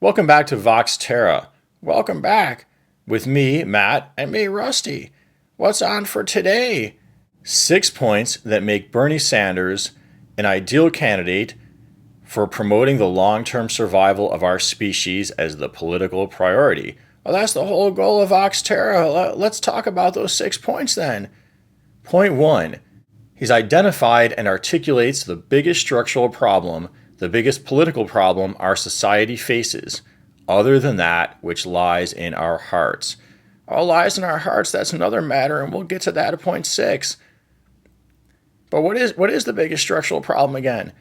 Welcome back to Vox Terra. Welcome back with me, Matt, and me, Rusty. What's on for today? 6 points that make Bernie Sanders an ideal candidate for promoting the long-term survival of our species as the political priority. Well, that's the whole goal of Vox Terra. Let's talk about those 6 points then. Point 1. He's identified and articulates the biggest structural problem, the biggest political problem our society faces, other than that which lies in our hearts. All lies in our hearts, that's another matter, and we'll get to that at point 6. But what is the biggest structural problem again?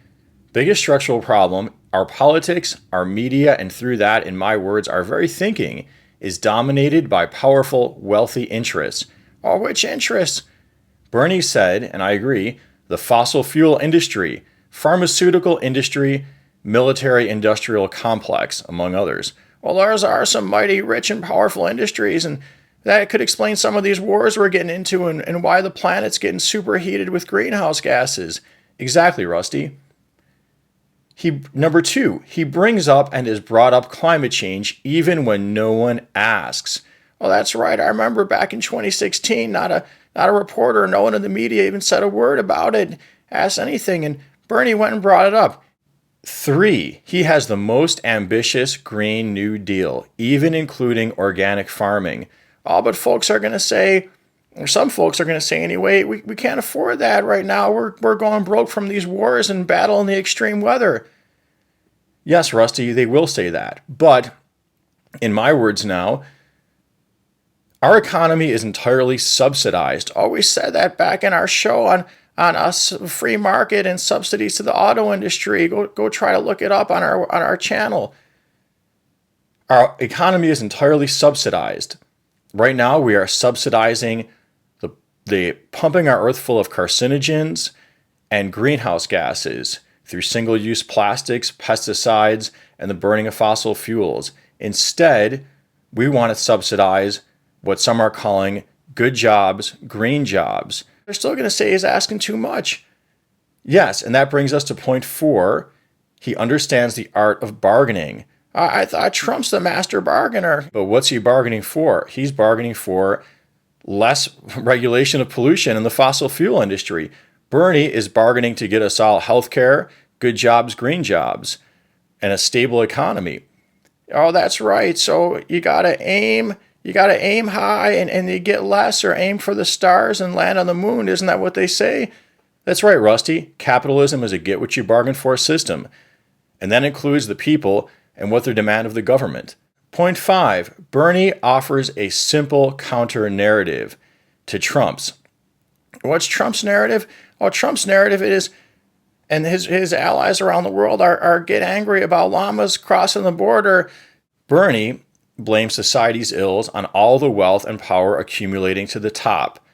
Biggest structural problem, our politics, our media, and through that, in my words, our very thinking, is dominated by powerful, wealthy interests. Oh, which interests? Bernie said, and I agree, the fossil fuel industry, pharmaceutical industry, military-industrial complex, among others. Well, those are some mighty rich and powerful industries, and that could explain some of these wars we're getting into and why the planet's getting superheated with greenhouse gases. Exactly, Rusty. Number 2, he brings up and has brought up climate change even when no one asks. Well, that's right. I remember back in 2016, not a reporter, no one in the media even said a word about it, asked anything, and Bernie went and brought it up. 3, he has the most ambitious Green New Deal, even including organic farming. Oh, but folks are going to say, or some folks are going to say anyway, we can't afford that right now. We're going broke from these wars and battling the extreme weather. Yes, Rusty, they will say that. But in my words now, our economy is entirely subsidized. Always said that back in our show on us free market and subsidies to the auto industry. Go try to look it up on our channel. Our economy is entirely subsidized. Right now, we are subsidizing the pumping our earth full of carcinogens and greenhouse gases through single-use plastics, pesticides, and the burning of fossil fuels. Instead, we want to subsidize what some are calling good jobs, green jobs. They're still going to say he's asking too much. Yes, and that brings us to point 4. He understands the art of bargaining. I thought Trump's the master bargainer. But what's he bargaining for? He's bargaining for less regulation of pollution in the fossil fuel industry. Bernie is bargaining to get us all health care, good jobs, green jobs, and a stable economy. Oh, that's right. So you got to aim high and you get less, or aim for the stars and land on the moon. Isn't that what they say? That's right, Rusty. Capitalism is a get-what-you-bargain-for system, and that includes the people and what they demand of the government. Point 5, Bernie offers a simple counter-narrative to Trump's. What's Trump's narrative? Well, Trump's narrative is, and his allies around the world are get angry about llamas crossing the border. Bernie blames society's ills on all the wealth and power accumulating to the top.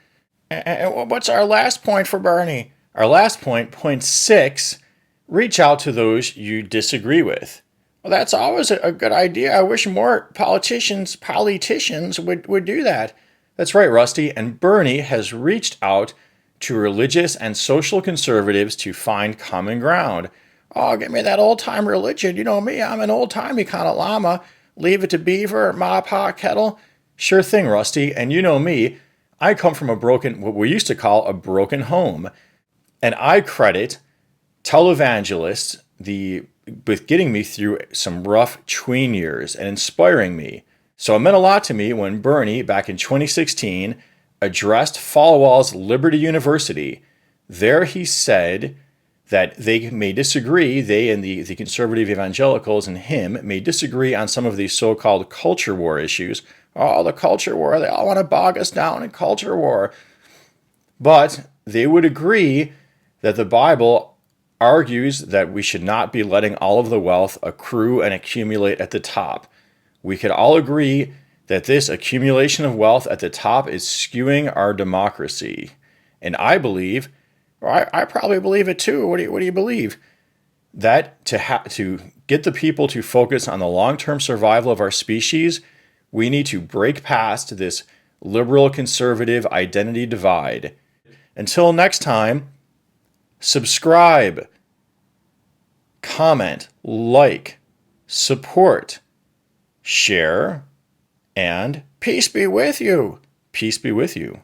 And what's our last point for Bernie? Our last point, point 6, reach out to those you disagree with. Well, that's always a good idea. I wish more politicians would do that. That's right, Rusty. And Bernie has reached out to religious and social conservatives to find common ground. Oh, give me that old-time religion. You know me, I'm an old-timey kind of llama. Leave it to Beaver, Ma, Pa, Kettle. Sure thing, Rusty. And you know me, I come from what we used to call a broken home. And I credit televangelists with getting me through some rough tween years and inspiring me. So it meant a lot to me when Bernie, back in 2016, addressed Falwell's Liberty University. There he said that they may disagree, they and the conservative evangelicals and him may disagree on some of these so-called culture war issues. Oh, the culture war, they all want to bog us down in culture war. But they would agree that the Bible argues that we should not be letting all of the wealth accrue and accumulate at the top. We could all agree that this accumulation of wealth at the top is skewing our democracy. And I believe, or I probably believe it too. What do you believe? That to get the people to focus on the long-term survival of our species, we need to break past this liberal-conservative identity divide. Until next time, subscribe, comment, like, support, share, and peace be with you. Peace be with you.